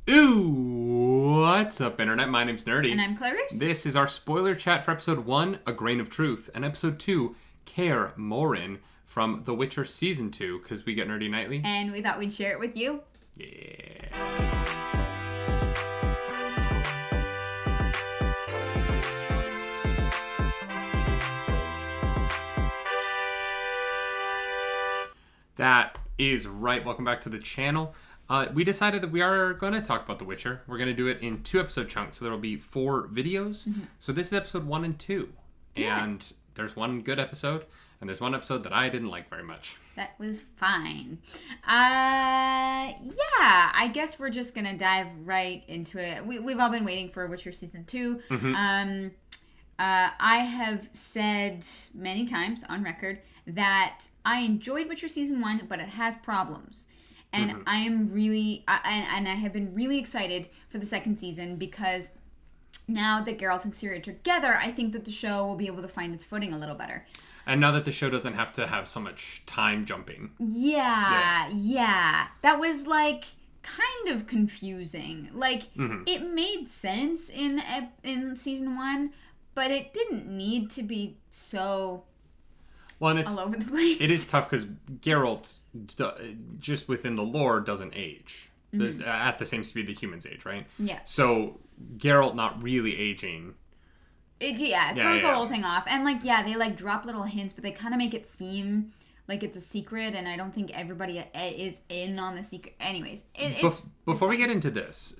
Ooh, what's up, Internet? My name's Nerdy. And I'm Clarice. This is our spoiler chat for Episode 1, A Grain of Truth, and Episode 2, Kaer Morhen, from The Witcher Season 2, because we get Nerdy Nightly. And we thought we'd share it with you. Yeah. That is right. Welcome back to the channel. We decided that we are going to talk about The Witcher. We're going to do it in 2-episode chunks, so there will be 4 videos. Mm-hmm. So this is episode 1 and 2. Yeah. And there's one good episode, and there's one episode that I didn't like very much. That was fine. I guess we're just going to dive right into it. We've all been waiting for Witcher Season 2. Mm-hmm. I have said many times on record that I enjoyed Witcher Season 1, but it has problems. And mm-hmm. I am really, and I have been really excited for the second season because now that Geralt and Ciri are together, I think that the show will be able to find its footing a little better. And now that the show doesn't have to have so much time jumping. Yeah. That was like kind of confusing. Like mm-hmm. It made sense in season 1, but it didn't need to be so all over the place. It is tough because Geralt, just within the lore, doesn't age. Mm-hmm. At the same speed that humans age, right? Yeah. So Geralt not really aging. It throws the whole thing off. And they drop little hints, but they kind of make it seem like it's a secret, and I don't think everybody is in on the secret. Anyways, before we get into this,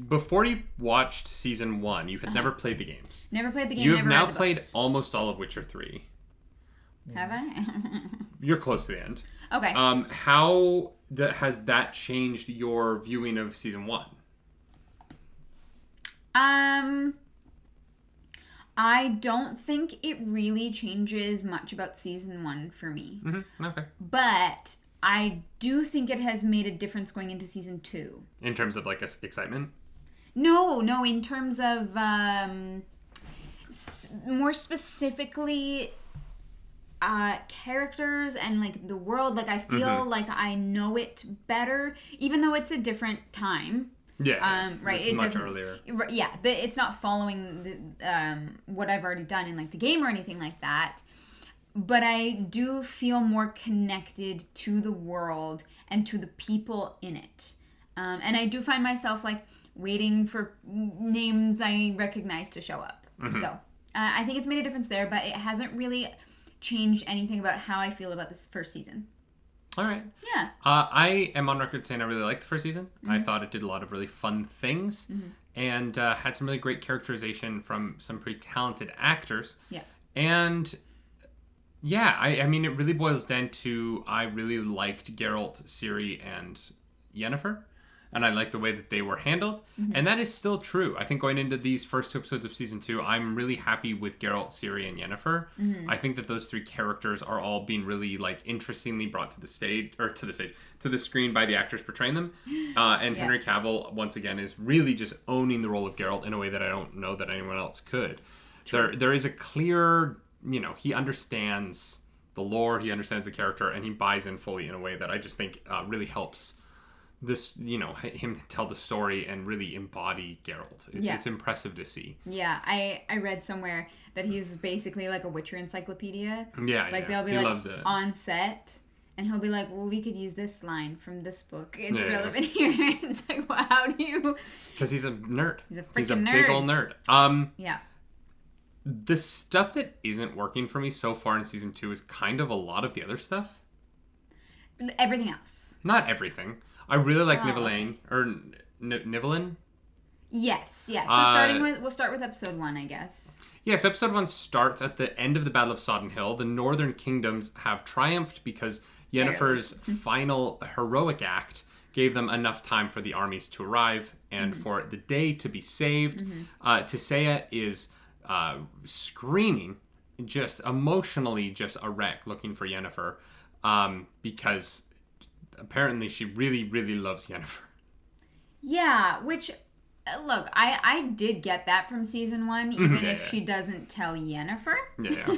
before you watched season 1, you had never played the games. Never played the game. You have now played almost all of Witcher 3. Have I? You're close to the end. Okay. How has that changed your viewing of season 1? I don't think it really changes much about season 1 for me. Mm-hmm. Okay. But I do think it has made a difference going into season 2. In terms of excitement? No. In terms of more specifically characters and the world. I feel mm-hmm. like I know it better, even though it's a different time. Yeah. Right. It's much earlier. Yeah, but it's not following what I've already done in the game or anything like that. But I do feel more connected to the world and to the people in it. And I do find myself waiting for names I recognize to show up. Mm-hmm. So I think it's made a difference there, but it hasn't really changed anything about how I feel about this first season. All right. Yeah. I am on record saying I really liked the first season. Mm-hmm. I thought it did a lot of really fun things mm-hmm. and had some really great characterization from some pretty talented actors. Yeah. And yeah, I mean, it really boils down to I really liked Geralt, Ciri, and Yennefer. And I liked the way that they were handled. Mm-hmm. And that is still true. I think going into these first 2 episodes of season 2, I'm really happy with Geralt, Ciri, and Yennefer. Mm-hmm. I think that those 3 characters are all being really interestingly brought to the screen by the actors portraying them. And Henry Cavill, once again, is really just owning the role of Geralt in a way that I don't know that anyone else could. There is a clear, he understands the lore, he understands the character, and he buys in fully in a way that I just think really helps this, him tell the story and really embody Geralt. It's impressive to see. Yeah, I read somewhere that he's basically a Witcher encyclopedia. Yeah, they'll be he loves it. On set, and he'll be like, well, we could use this line from this book. It's relevant here. It's well, how do you... Because he's a nerd. He's a freaking nerd. Big old nerd. Yeah. The stuff that isn't working for me so far in season 2 is kind of a lot of the other stuff. Everything else. Not everything. I really like Nivellen, or Nivellen. Yes. So we'll start with episode 1, I guess. Yeah, so episode 1 starts at the end of the Battle of Sodden Hill. The northern kingdoms have triumphed because Yennefer's final heroic act gave them enough time for the armies to arrive and mm-hmm. for the day to be saved. Mm-hmm. Tissaia is screaming, just emotionally just a wreck, looking for Yennefer because apparently she really, really loves Yennefer. Yeah, which, look, I did get that from season 1, even if she doesn't tell Yennefer. Yeah.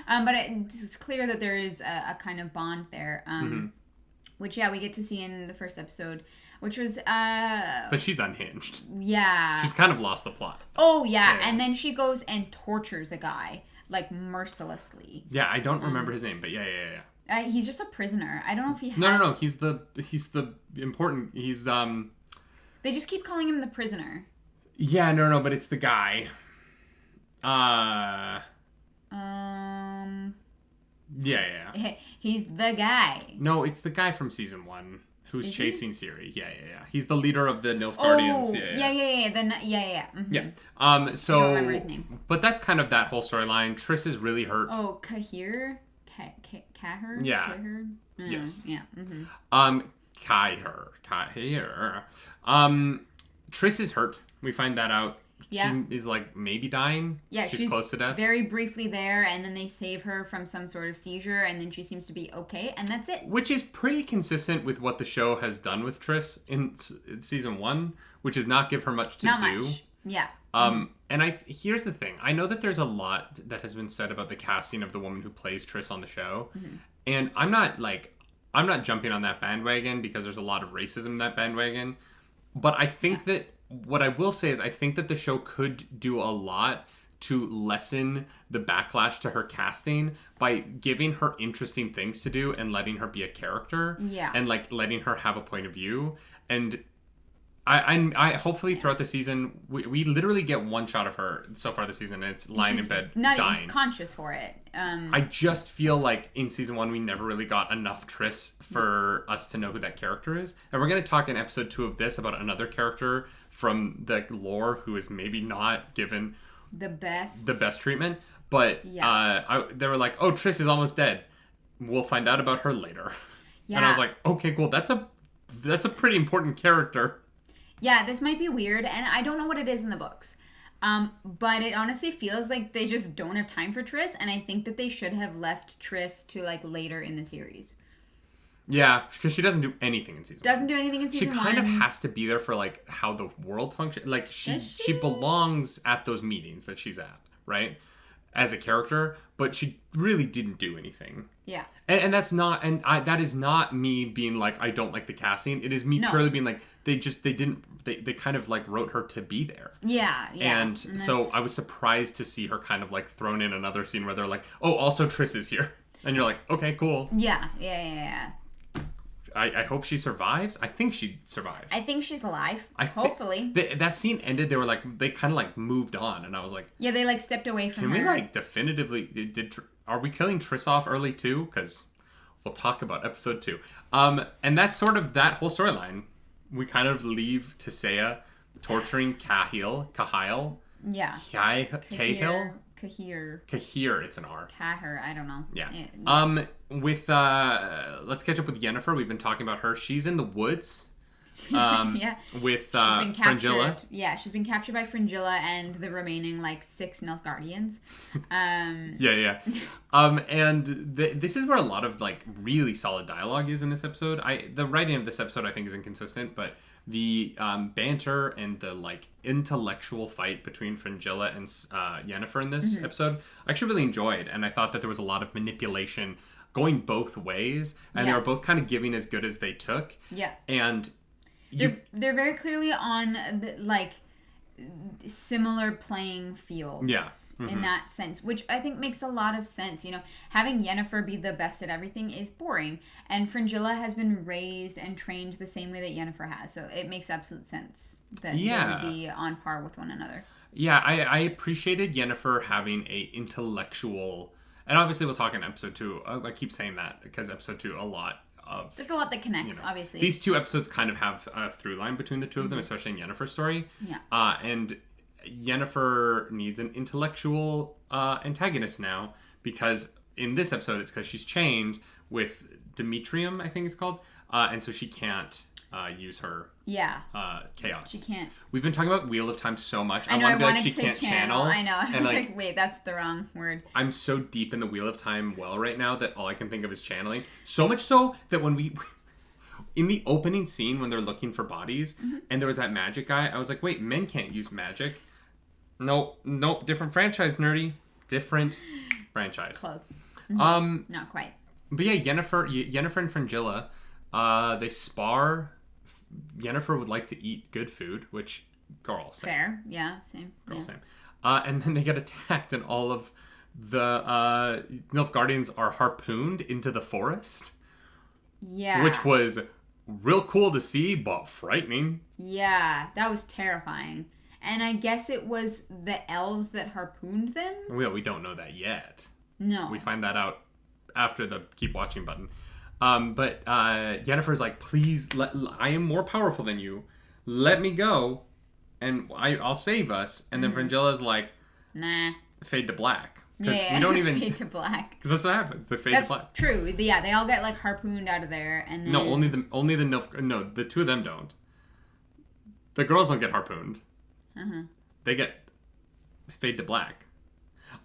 But it's clear that there is a kind of bond there, which, we get to see in the first episode. which was But she's unhinged. yeah. She's kind of lost the plot. Oh yeah, and then she goes and tortures a guy like mercilessly. Yeah, I don't remember his name, but yeah. He's just a prisoner. I don't know if he has... No. He's the important... He's, They just keep calling him the prisoner. Yeah, no, but it's the guy. Yeah. He's the guy. No, it's the guy from season 1 who's chasing Ciri. Yeah. He's the leader of the Nilfgaardians. Yeah. Mm-hmm. Yeah. So... I don't remember his name. But that's kind of that whole storyline. Triss is really hurt. Oh, Kaer? Kaher? Yeah. Kaher? Yes. Yeah. Mm-hmm. Kaer. Triss is hurt. We find that out. Yeah. She is like maybe dying. Yeah, she's close to death. Very briefly there, and then they save her from some sort of seizure, and then she seems to be okay, and that's it. Which is pretty consistent with what the show has done with Triss in season 1, which is not give her much to do. Much. Yeah. And here's the thing. I know that there's a lot that has been said about the casting of the woman who plays Triss on the show, and I'm not jumping on that bandwagon because there's a lot of racism in that bandwagon. But I think that what I will say is I think that the show could do a lot to lessen the backlash to her casting by giving her interesting things to do and letting her be a character. Yeah. And like letting her have a point of view. And I hopefully throughout the season we literally get one shot of her so far this season, and it's lying in bed not dying. Even conscious for it. I just feel like in season 1 we never really got enough Triss for us to know who that character is, and we're going to talk in episode 2 of this about another character from the lore who is maybe not given the best treatment, but they were like, oh, Triss is almost dead, we'll find out about her later. And I was like, okay, cool, that's a pretty important character. Yeah, this might be weird, and I don't know what it is in the books. But it honestly feels like they just don't have time for Triss, and I think that they should have left Triss to, like, later in the series. Yeah, because she doesn't do anything in season 1. Doesn't do anything in season 1. She kind of has to be there for, like, how the world functions. Like, she belongs at those meetings that she's at, right? As a character, but she really didn't do anything. Yeah. And that's not, that is not me being like, I don't like the casting. It is me purely being like, they kind of like wrote her to be there. Yeah. And so I was surprised to see her kind of like thrown in another scene where they're like, oh, also Triss is here. And you're like, okay, cool. Yeah. I hope she survives. I think she survived. I think she's alive. Hopefully. That scene ended, they kind of like moved on, and I was like... Yeah, they like stepped away from her. Can we like definitively... Are we killing Triss off early too? Because we'll talk about episode 2. And that's sort of that whole storyline. We kind of leave Tissaia torturing Cahill. Yeah. Cahill? Kahir, it's an R. Caher, I don't know. Yeah. Let's catch up with Yennefer. We've been talking about her. She's in the woods. With Fringilla. Yeah, she's been captured by Fringilla and the remaining like 6 Nilfgaardians. And this is where a lot of like really solid dialogue is in this episode. The writing of this episode I think is inconsistent, but the banter and the like intellectual fight between Fringilla and Yennefer in this episode I actually really enjoyed, and I thought that there was a lot of manipulation going both ways, and they were both kind of giving as good as they took. Yeah. And they're very clearly on like similar playing fields in that sense, which I think makes a lot of sense. You know, having Yennefer be the best at everything is boring, and Fringilla has been raised and trained the same way that Yennefer has, so it makes absolute sense that they would be on par with one another. Yeah, I appreciated Yennefer having a intellectual, and obviously we'll talk in episode 2. I keep saying that because episode 2 a lot of... There's a lot that connects, obviously. These 2 episodes kind of have a through line between the 2 of them, especially in Yennefer's story. Yeah. And Yennefer needs an intellectual antagonist now, because in this episode it's because she's chained with Demetrium, I think it's called, and so she can't use her chaos. She can't. We've been talking about Wheel of Time so much. I know, I wanted to to say channel. I know. I was like, wait, that's the wrong word. I'm so deep in the Wheel of Time well right now that all I can think of is channeling. So much so that when we... In the opening scene when they're looking for bodies, and there was that magic guy, I was like, wait, men can't use magic. Nope, different franchise, nerdy. Different franchise. Close. Not quite. But yeah, Yennefer and Fringilla, they spar Yennefer would like to eat good food, which girl, same. Fair. Yeah, same. Girl, Yeah. same. And then they get attacked, and all of the Nilfgaardians are harpooned into the forest, Yeah. which was real cool to see, but frightening. Yeah, that was terrifying. And I guess it was the elves that harpooned them? Well, we don't know that yet. No. We find that out after the keep watching button. But Yennefer's like, please, I am more powerful than you. Let me go, and I'll save us. And then Fringilla's like, nah. Fade to black. Yeah, we don't even fade to black. Because that's what happens. They fade That's to black. true. Yeah, they all get like harpooned out of there, and then... No, only the the two of them don't. The girls don't get harpooned. They get fade to black.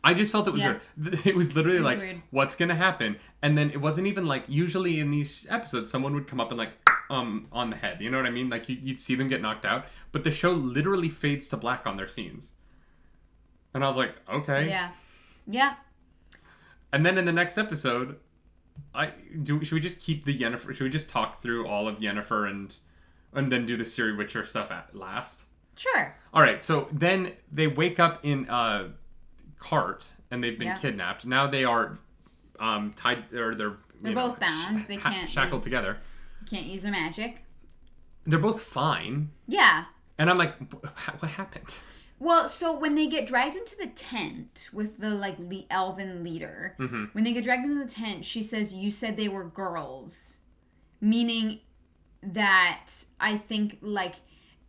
I just felt it was weird. It was literally like, weird. What's gonna happen? And then it wasn't even like, usually in these episodes, someone would come up and like, on the head. You know what I mean? Like you'd see them get knocked out, but the show literally fades to black on their scenes. And I was like, okay. Yeah. Yeah. And then in the next episode, should we just keep the Yennefer? Should we just talk through all of Yennefer and then do the Ciri Witcher stuff at last? Sure. All right. So then they wake up in a cart and they've been kidnapped. Now they are tied, or they're both bound. They can't shackled together. Can't use their magic. They're both fine. Yeah. And I'm like, what happened? Well, so when they get dragged into the tent with the elven leader, when they get dragged into the tent, she says, "You said they were girls," meaning that I think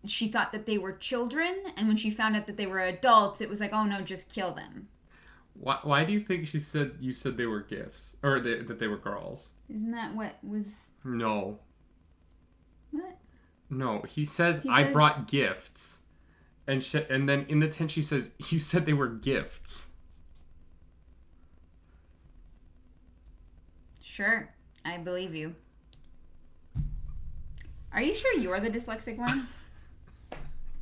she thought that they were children, and when she found out that they were adults, it was like, "Oh no, just kill them." Why do you think she said you said they were gifts, or that they were girls? Isn't that what was? No. What? No, he says I brought gifts. And then in the tent she says, you said they were gifts. Sure, I believe you. Are you sure you're the dyslexic one?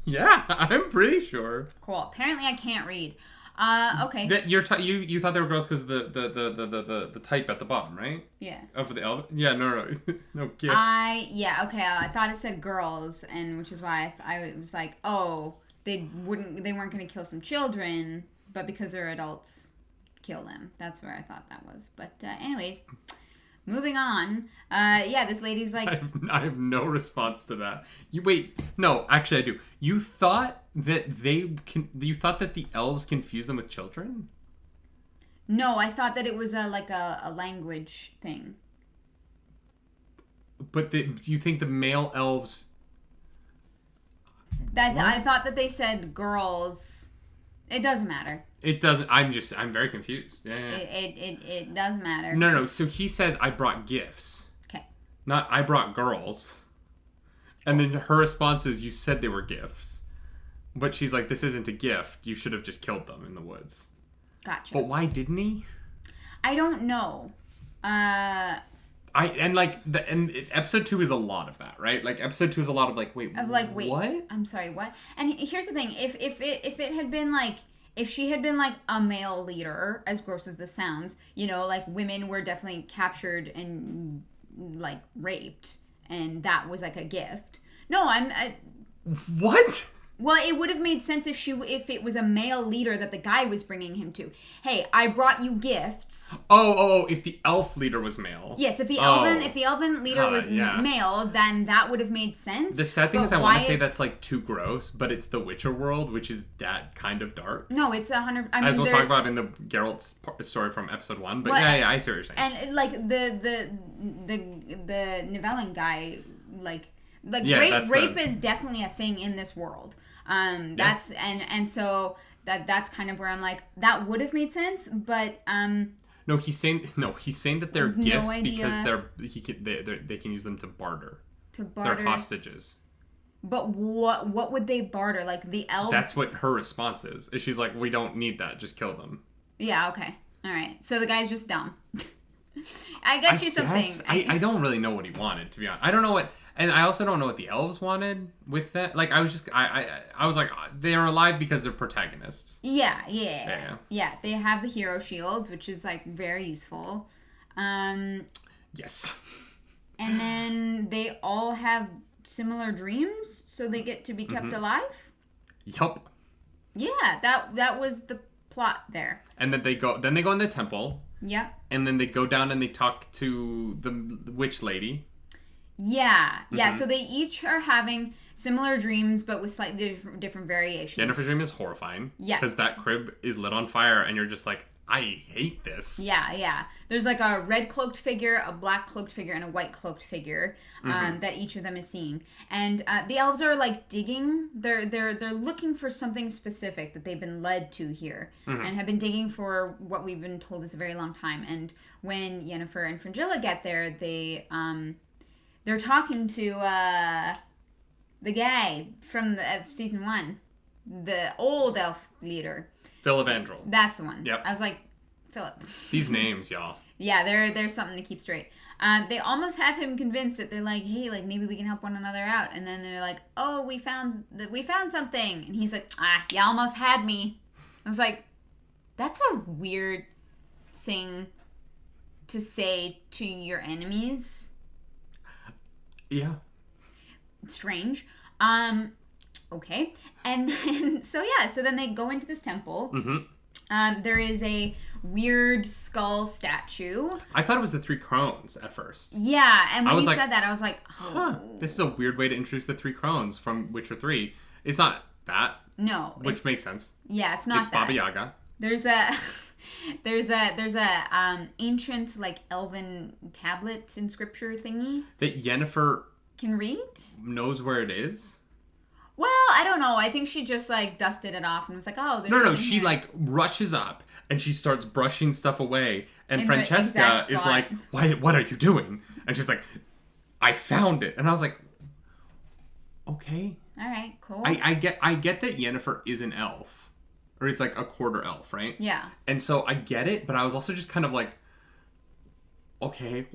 Yeah, I'm pretty sure. Cool. Apparently I can't read. Okay. You thought they were girls because of the type at the bottom, right? Yeah. Of the elf. Yeah, no, no gifts. I thought it said girls, and which is why I was like, oh. They weren't going to kill some children, but because they're adults, kill them. That's where I thought that was. But anyways, moving on. This lady's like... I have no response to that. No, actually I do. You thought that the elves confuse them with children? No, I thought that it was a language thing. But do you think the male elves... I thought that they said girls. It doesn't matter. It doesn't. I'm very confused. Yeah. It doesn't matter. No. So he says, I brought gifts. Okay. Not, I brought girls. And then her response is, you said they were gifts. But she's like, this isn't a gift. You should have just killed them in the woods. Gotcha. But why didn't he? I don't know. Episode 2 is a lot of that, right? Like episode 2 is a lot of wait, what? I'm sorry, what? And here's the thing: if it had been if she had been a male leader, as gross as this sounds, women were definitely captured and raped, and that was a gift. No, What? Well, it would have made sense if it was a male leader that the guy was bringing him to. Hey, I brought you gifts. Oh! If the elf leader was male. Yes, if the elven leader was male, then that would have made sense. The sad thing is, I want to say that's too gross, but it's the Witcher world, which is that kind of dark. No, it's 100. As we'll talk about in the Geralt story from episode 1. But I see what you're saying. And the Nivellen guy, rape is definitely a thing in this world. That's so that's kind of where I'm like, that would have made sense, but No, he's saying that they're gifts because they can use them to barter. They're hostages. But what would they barter? The elves? That's what her response is. She's like, we don't need that. Just kill them. Yeah. Okay. All right. So the guy's just dumb. I got you something. I don't really know what he wanted, to be honest. I don't know what. And I also don't know what the elves wanted with that. I was like, they're alive because they're protagonists. Yeah. They have the hero shields, which is very useful. Yes. And then they all have similar dreams, so they get to be kept alive. Yup. Yeah, that was the plot there. And then they go in the temple. Yep. And then they go down and they talk to the witch lady. Yeah. So they each are having similar dreams, but with slightly different variations. Yennefer's dream is horrifying. Yeah. Because that crib is lit on fire, and you're just like, I hate this. Yeah. There's like a red cloaked figure, a black cloaked figure, and a white cloaked figure that each of them is seeing. And the elves are like digging. They're looking for something specific that they've been led to here, and have been digging for what we've been told is a very long time. And when Yennefer and Fringilla get there, they're talking to the guy from season 1, the old elf leader. Philavandrel. That's the one. Yep. I was like, Philip. These names, y'all. Yeah, there's something to keep straight. They almost have him convinced that they're like, hey, like maybe we can help one another out. And then they're like, oh, we found something. And he's like, you almost had me. I was like, that's a weird thing to say to your enemies. Yeah. Strange. Okay. And then, so then they go into this temple. There is a weird skull statue. I thought it was the 3 crones at first. Yeah, and when you said that, I was like, this is a weird way to introduce the 3 crones from Witcher 3. It's not that. No. Which makes sense. Yeah, it's not it's Baba Yaga. There's a ancient like elven tablet in scripture thingy that Yennefer can read. Knows where it is. Well, I don't know. I think she just like dusted it off and was like, "Oh, there's no." She like rushes up and she starts brushing stuff away, and in Francesca is like, What are you doing?" And she's like, "I found it." And I was like, "Okay, all right, cool." I get that Yennefer is an elf, or is like a quarter elf, right? Yeah. And so I get it, but I was also just kind of like, okay,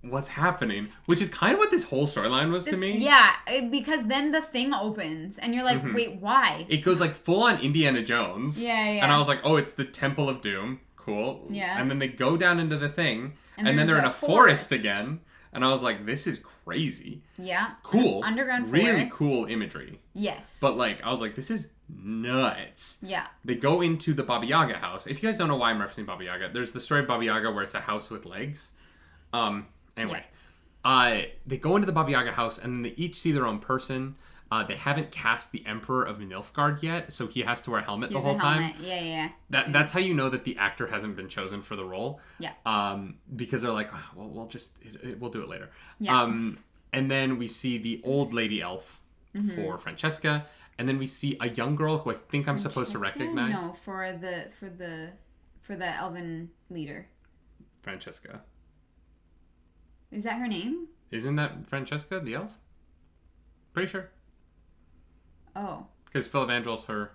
what's happening? Which is kind of what this whole storyline was to me. Yeah, because then the thing opens and you're like, wait, why? It goes like full on Indiana Jones. Yeah. And I was like, oh, it's the Temple of Doom. Cool. Yeah. And then they go down into the thing, and then they're in a forest again. And I was like, this is crazy. Yeah. Cool. Underground forest. Really cool imagery. Yes. But like, I was like, this is nuts. Yeah. They go into the Baba Yaga house. If you guys don't know why I'm referencing Baba Yaga, there's the story of Baba Yaga where it's a house with legs. Anyway, they go into the Baba Yaga house, and then they each see their own person. They haven't cast the Emperor of Nilfgaard yet, so he has to wear a helmet the whole time. Yeah. That's how you know that the actor hasn't been chosen for the role. Yeah. Because they're like, oh, well, we'll do it later. Yeah. And then we see the old lady elf for Francesca, and then we see a young girl who I think I'm supposed to recognize. No, for the elven leader. Francesca. Is that her name? Isn't that Francesca, the elf? Pretty sure. Oh. Because Philavandrel's her...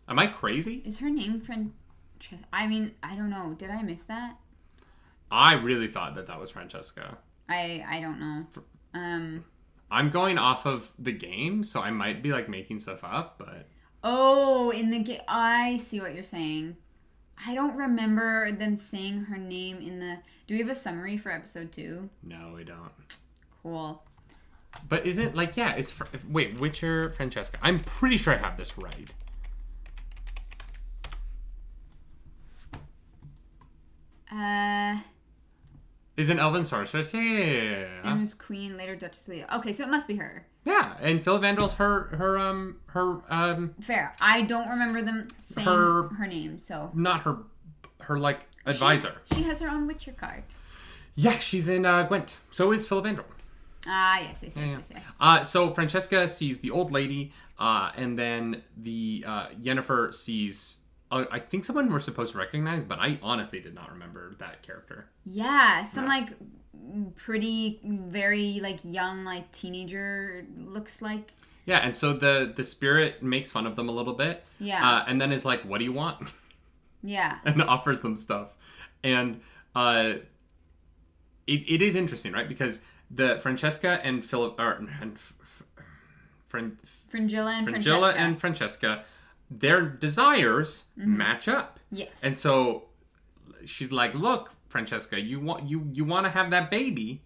Am I crazy? Is her name Francesca? I mean, I don't know. Did I miss that? I really thought that was Francesca. I don't know. I'm going off of the game, so I might be like making stuff up, but... Oh, in the game... I see what you're saying. I don't remember them saying her name in the... Do we have a summary for episode 2? No, we don't. Cool. But isn't, like, yeah, it's... Wait, Witcher Francesca. I'm pretty sure I have this right. Is an Elven Sorceress? Yeah. And was Queen, later Duchess Leah. Okay, so it must be her. Yeah, and Philavandrel's her Fair. I don't remember them saying her name, so... Not her like, advisor. She has her own Witcher card. Yeah, she's in Gwent. So is Philavandrel. Yes. So Francesca sees the old lady, and then the Yennefer sees... I think someone we're supposed to recognize, but I honestly did not remember that character. Yeah, like pretty, very like young, like teenager looks like. Yeah, and so the spirit makes fun of them a little bit. Yeah. And then is like, "What do you want?" Yeah. And offers them stuff, and it is interesting, right? Because the Francesca and Fringilla and Francesca, their desires match up. Yes. And so she's like, "Look, Francesca, you want to have that baby.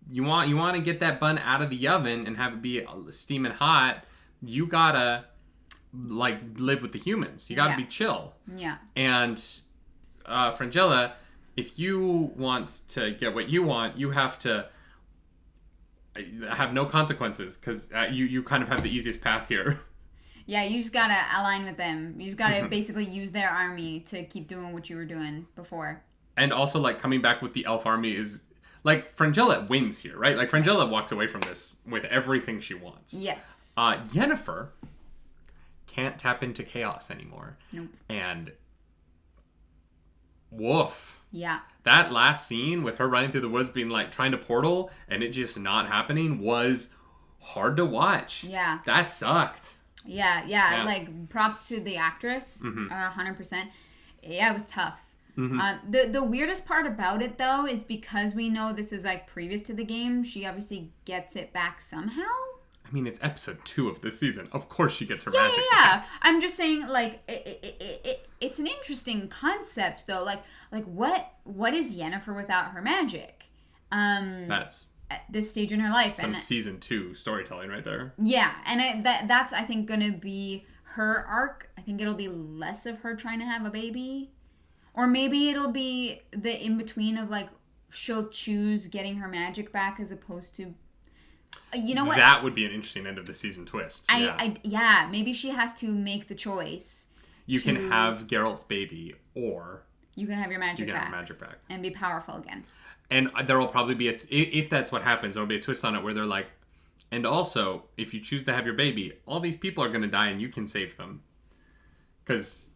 you want to get that bun out of the oven and have it be steaming hot, you gotta like live with the humans. You gotta be chill. Yeah. And Fringilla, if you want to get what you want, you have to have no consequences, because you kind of have the easiest path here. Yeah, you just gotta align with them. You just gotta basically use their army to keep doing what you were doing before. And also, like, coming back with the elf army is, like, Fringilla wins here, right? Like, Fringilla walks away from this with everything she wants. Yes. Yennefer can't tap into chaos anymore. Nope. And woof. Yeah. That last scene with her running through the woods being, like, trying to portal and it just not happening was hard to watch. Yeah. That sucked. Yeah. Like, props to the actress. 100%. Yeah, it was tough. The weirdest part about it, though, is because we know this is, like, previous to the game, she obviously gets it back somehow. I mean, it's episode 2 of this season. Of course she gets her magic back. I'm just saying, like, it's an interesting concept, though. Like what is Yennefer without her magic? That's at this stage in her life. Some season 2 storytelling right there. Yeah, and that's, I think, going to be her arc. I think it'll be less of her trying to have a baby. Or maybe it'll be the in-between of, like, she'll choose getting her magic back as opposed to... You know what? That would be an interesting end of the season twist. Yeah, maybe she has to make the choice. You can have Geralt's baby, or... You can have your magic back. You can have magic back. And be powerful again. And there will probably be if that's what happens, there will be a twist on it where they're like, and also, if you choose to have your baby, all these people are going to die and you can save them. Because,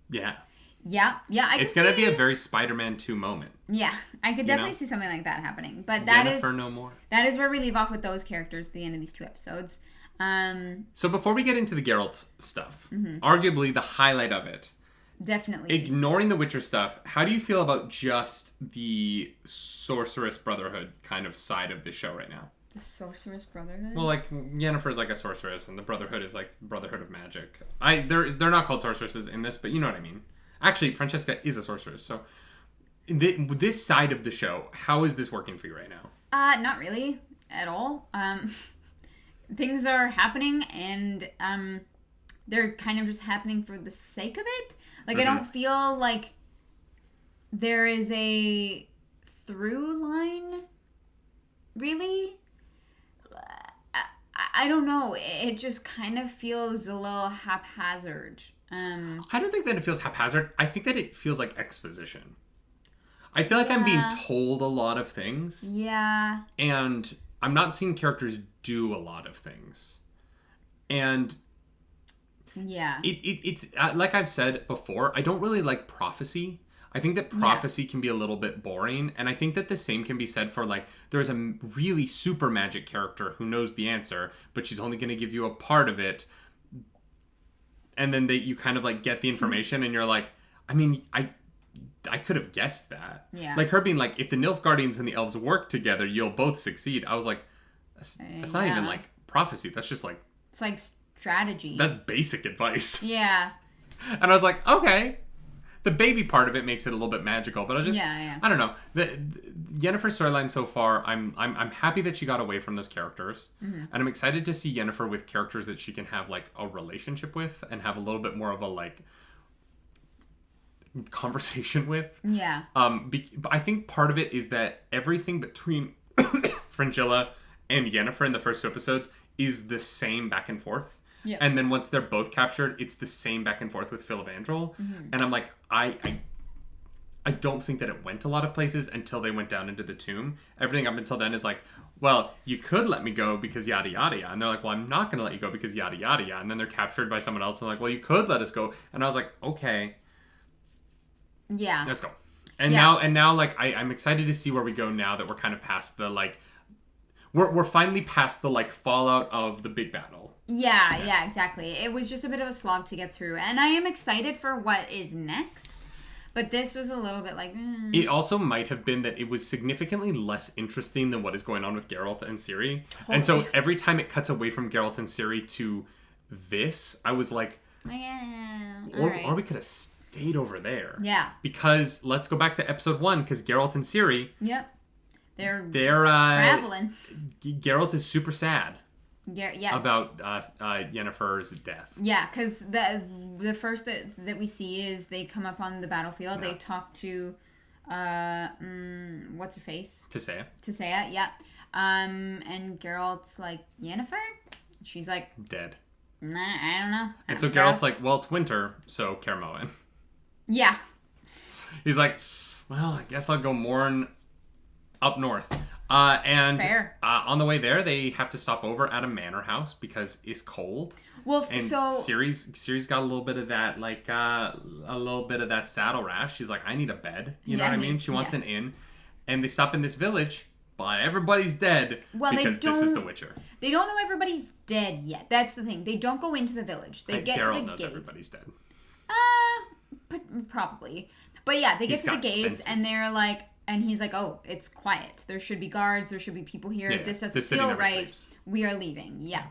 yeah. Yeah, it's going to be a very Spider-Man 2 moment. Yeah, I could definitely see something like that happening. But Yennefer no more. That is where we leave off with those characters at the end of these 2 episodes. So before we get into the Geralt stuff, arguably the highlight of it. Definitely. Ignoring the Witcher stuff, how do you feel about just the Sorceress Brotherhood kind of side of the show right now? The Sorceress Brotherhood? Well, like, Yennefer is like a sorceress, and the Brotherhood is like Brotherhood of Magic. They're not called sorceresses in this, but you know what I mean. Actually, Francesca is a sorceress, so this side of the show, how is this working for you right now? Not really at all. Things are happening, and they're kind of just happening for the sake of it. Like, I don't feel like there is a through line, really. I don't know. It just kind of feels a little haphazard. I don't think that it feels haphazard. I think that it feels like exposition. I feel like I'm being told a lot of things. Yeah. And I'm not seeing characters do a lot of things. And yeah, it's like I've said before, I don't really like prophecy. I think that prophecy can be a little bit boring. And I think that the same can be said for, like, there's a really super magic character who knows the answer, but she's only going to give you a part of it. And then you kind of, like, get the information and you're like, I mean, I could have guessed that. Yeah. Like her being like, if the Nilfgaardians and the elves work together, you'll both succeed. I was like, that's not even, like, prophecy. That's just, like... It's like strategy. That's basic advice. Yeah. And I was like, okay. The baby part of it makes it a little bit magical, but I was just... Yeah. I don't know. The Yennefer's storyline so far, I'm happy that she got away from those characters. And I'm excited to see Yennefer with characters that she can have, like, a relationship with and have a little bit more of a, like... conversation with. Yeah. But I think part of it is that everything between Fringilla and Yennefer in the first 2 episodes is the same back and forth. Yeah. And then once they're both captured, it's the same back and forth with Filavandrel. And I'm like, I don't think that it went a lot of places until they went down into the tomb. Everything up until then is like, well, you could let me go because yada yada yada. And they're like, well, I'm not going to let you go because yada yada yada. And then they're captured by someone else and they're like, well, you could let us go. And I was like, okay. Yeah. Let's go. And now, like, I'm excited to see where we go now that we're kind of past the, like, we're finally past the, like, fallout of the big battle. Yeah, exactly. It was just a bit of a slog to get through. And I am excited for what is next. But this was a little bit like... It also might have been that it was significantly less interesting than what is going on with Geralt and Ciri. Totally. And so every time it cuts away from Geralt and Ciri to this, I was like... Yeah, or we could have stayed over there. Yeah. Because let's go back to episode 1, because Geralt and Ciri... Yep. They're uh, traveling. Geralt is super sad. Yeah. About Yennefer's death. Yeah, because the first that we see is they come up on the battlefield. Yeah. They talk to, what's her face? Tissaia, yeah. And Geralt's like, Yennefer? She's like... Dead. Nah, I don't know. And so Geralt's like, well, it's winter, so Kaer Morhen. Yeah. He's like, well, I guess I'll go mourn up north. And fair. On the way there, they have to stop over at a manor house because it's cold. Well, and so Ciri's got a little bit of that, like a little bit of that saddle rash. She's like, I need a bed. You know what I mean? She wants an inn, and they stop in this village, but everybody's dead because this is the Witcher. They don't know everybody's dead yet. That's the thing. They don't go into the village. They get Geralt to the knows gates. Everybody's dead. Probably. But yeah, they get to the gates senses. and they're like. And he's like, oh, it's quiet. There should be guards. There should be people here. Yeah, this doesn't feel right. Sleeps. We are leaving. Yeah.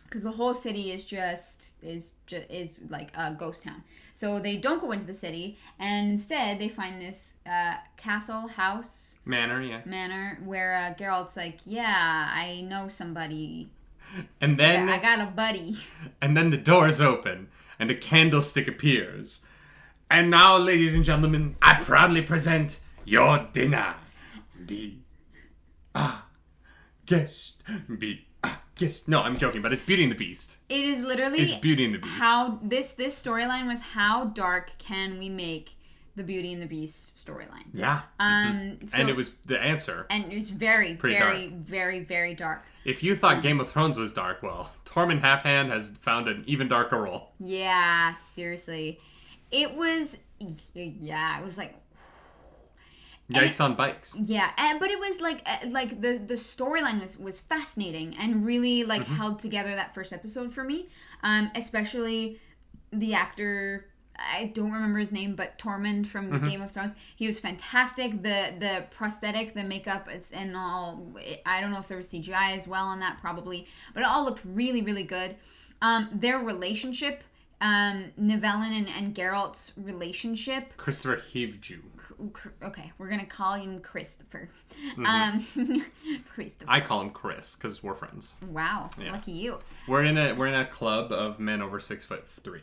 Because the whole city is like a ghost town. So they don't go into the city. And instead, they find this castle, house. Manor, where Geralt's like, yeah, I know somebody. And then... Yeah, I got a buddy. And then the doors open. And a candlestick appears. And now, ladies and gentlemen, I proudly present... your dinner. Be a guest. Be a guest. No, I'm joking, but it's Beauty and the Beast. It is literally... It's Beauty and the Beast. How this storyline was, how dark can we make the Beauty and the Beast storyline? Yeah. So, and it was the answer. And it was very, very, dark. very, very dark. If you thought Game of Thrones was dark, well, Tormund Halfhand has found an even darker role. Yeah, seriously. It was... Yeah, it was like... Yikes on bikes. Yeah, but it was like the storyline was fascinating and really like held together that first episode for me. Especially the actor, I don't remember his name, but Tormund from Game of Thrones. He was fantastic. The prosthetic, the makeup, and all. I don't know if there was CGI as well on that, probably, but it all looked really, really good. Their relationship, Nivellen and Geralt's relationship. Christopher Heavju. Okay, we're gonna call him Christopher. Christopher. I call him Chris because we're friends. Wow, lucky you. We're in a club of men over 6'3".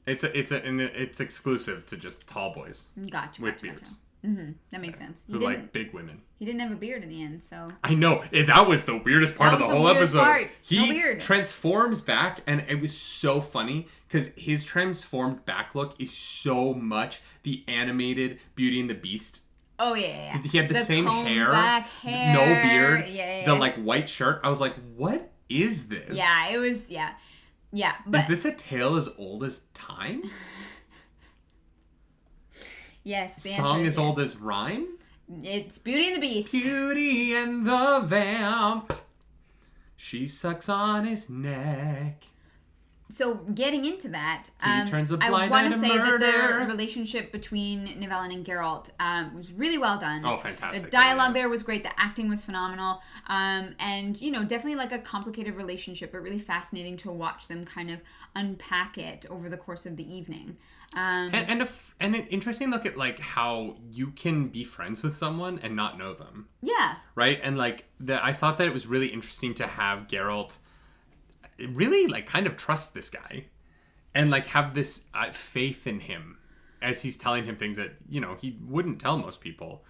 It's exclusive to just tall boys. Gotcha. With beards. That makes sense. Who like big women. He didn't have a beard in the end, so... I know. That was the weirdest part of the whole episode. Part. He transforms back, and it was so funny, because his transformed back look is so much the animated Beauty and the Beast. Oh, yeah. He had the same hair, no beard, the like white shirt. I was like, what is this? Yeah, it was, yeah. But... Is this a tale as old as time? Yes. The Song as old as rhyme? It's Beauty and the Beast. Beauty and the Vamp. She sucks on his neck. So getting into that, he turns a blind I want to eye say murder. that the relationship between Nivellen and Geralt was really well done. Oh, fantastic. The dialogue there was great. The acting was phenomenal. And, definitely like a complicated relationship, but really fascinating to watch them kind of unpack it over the course of the evening. And an interesting look at like how you can be friends with someone and not know them. Yeah. Right? And like I thought that it was really interesting to have Geralt really like kind of trust this guy and like have this faith in him as he's telling him things that, he wouldn't tell most people,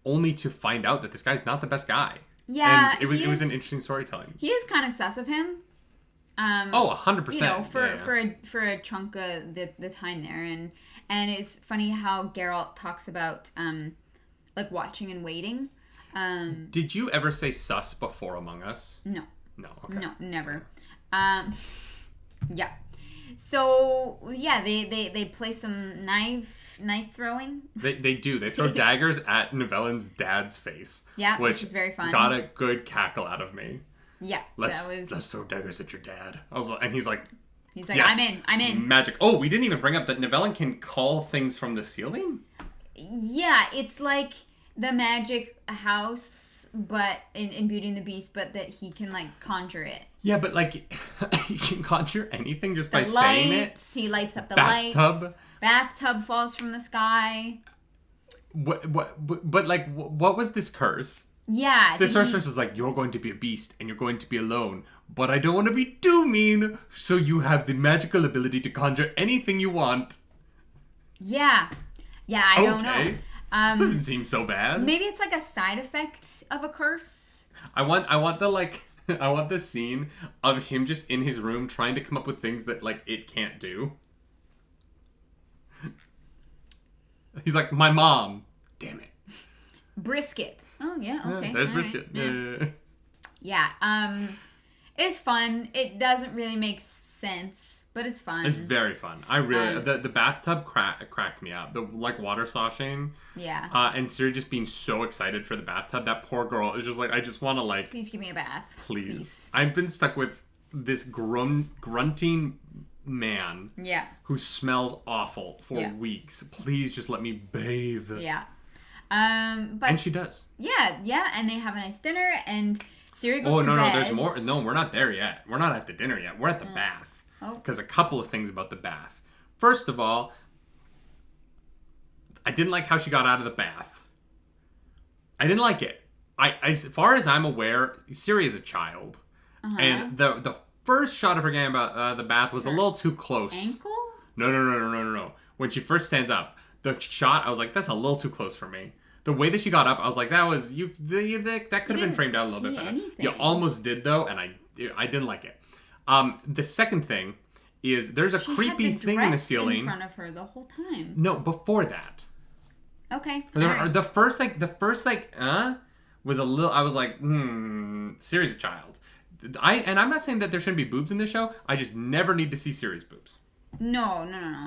only to find out that this guy's not the best guy. Yeah. And it was an interesting storytelling. He is kind of sus of him. 100%. For a chunk of the time there, and it's funny how Geralt talks about like watching and waiting. Did you ever say sus before Among Us? No. Okay. No, never. Yeah. So yeah, they play some knife throwing. They do. They throw daggers at Nivellen's dad's face. Yeah, which is very fun. Got a good cackle out of me. Yeah, let's throw daggers at your dad. He's like, yes, I'm in. Magic. Oh, we didn't even bring up that Nivellen can call things from the ceiling. Yeah, it's like the magic house, but in Beauty and the Beast, but that he can like conjure it. Yeah, but like he can conjure anything just by saying it. He lights up the bathtub. lights. Bathtub falls from the sky. what was this curse? Yeah. The sorceress was like, you're going to be a beast and you're going to be alone, but I don't want to be too mean, so you have the magical ability to conjure anything you want. Yeah. Yeah, I don't know. Doesn't seem so bad. Maybe it's like a side effect of a curse. I want the like I want the scene of him just in his room trying to come up with things that like it can't do. He's like, my mom. Damn it. Brisket. Oh yeah, okay. Yeah, there's all brisket. Right. Yeah. It's fun. It doesn't really make sense, but it's fun. It's very fun. I really the bathtub cracked me up. The like water sloshing. Yeah. And Ciri just being so excited for the bathtub. That poor girl is just like, I just want to like. Please give me a bath. Please. I've been stuck with this grunting man. Yeah. Who smells awful for weeks. Please just let me bathe. Yeah. But and she does. Yeah, and they have a nice dinner, and Ciri goes to bed. No, there's more. No, we're not there yet. We're not at the dinner yet. We're at the bath. Oh. Because a couple of things about the bath. First of all, I didn't like how she got out of the bath. I didn't like it. As far as I'm aware, Ciri is a child, and the first shot of her getting about the bath was a little too close. Ankle? No. When she first stands up. The shot, I was like, that's a little too close for me. The way that she got up, I was like, that could have been framed out a little bit better. Anything. You almost did though, and I didn't like it. The second thing is there's a creepy thing in the ceiling in front of her the whole time. No, before that. Okay. The first was a little. I was like, Ciri's a child. I'm not saying that there shouldn't be boobs in this show. I just never need to see Ciri's boobs. No.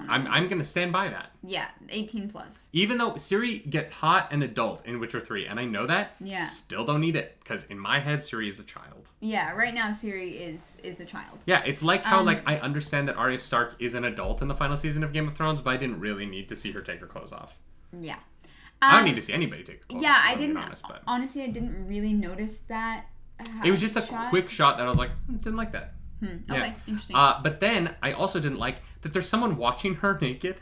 I'm gonna stand by that. Yeah, 18 plus. Even though Ciri gets hot and adult in Witcher 3, and I know that, still don't need it, because in my head, Ciri is a child. Yeah, right now Ciri is a child. Yeah, it's like how I understand that Arya Stark is an adult in the final season of Game of Thrones, but I didn't really need to see her take her clothes off. Yeah. I don't need to see anybody take their clothes off. Yeah, I didn't. Honestly, I didn't really notice that. It was just a quick shot that I was like, didn't like that. Okay, interesting. But then I also didn't like that there's someone watching her naked.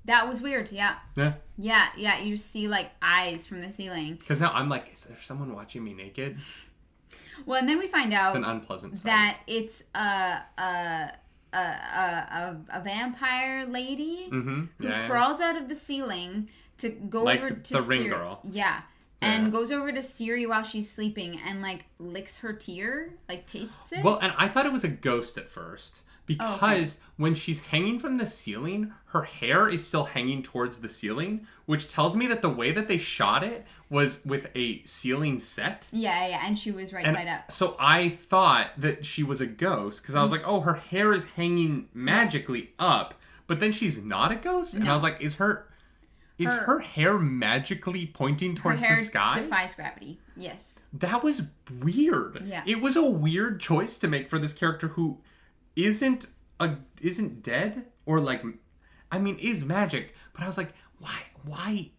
That was weird. Yeah. Yeah. Yeah. You just see like eyes from the ceiling. Because now I'm like, is there someone watching me naked? Well, and then we find out it's an unpleasant sight. that it's a vampire lady who crawls out of the ceiling to go over to the ring Ciri. girl. Yeah. And goes over to Ciri while she's sleeping and, like, licks her tear, like, tastes it. Well, and I thought it was a ghost at first. Because when she's hanging from the ceiling, her hair is still hanging towards the ceiling, which tells me that the way that they shot it was with a ceiling set. Yeah, and she was right side up. So I thought that she was a ghost, because I was like, oh, her hair is hanging magically up, but then she's not a ghost? And I was like, is her hair magically pointing towards the sky? Her hair defies gravity. Yes. That was weird. Yeah. It was a weird choice to make for this character who isn't dead or is magic. But I was like, why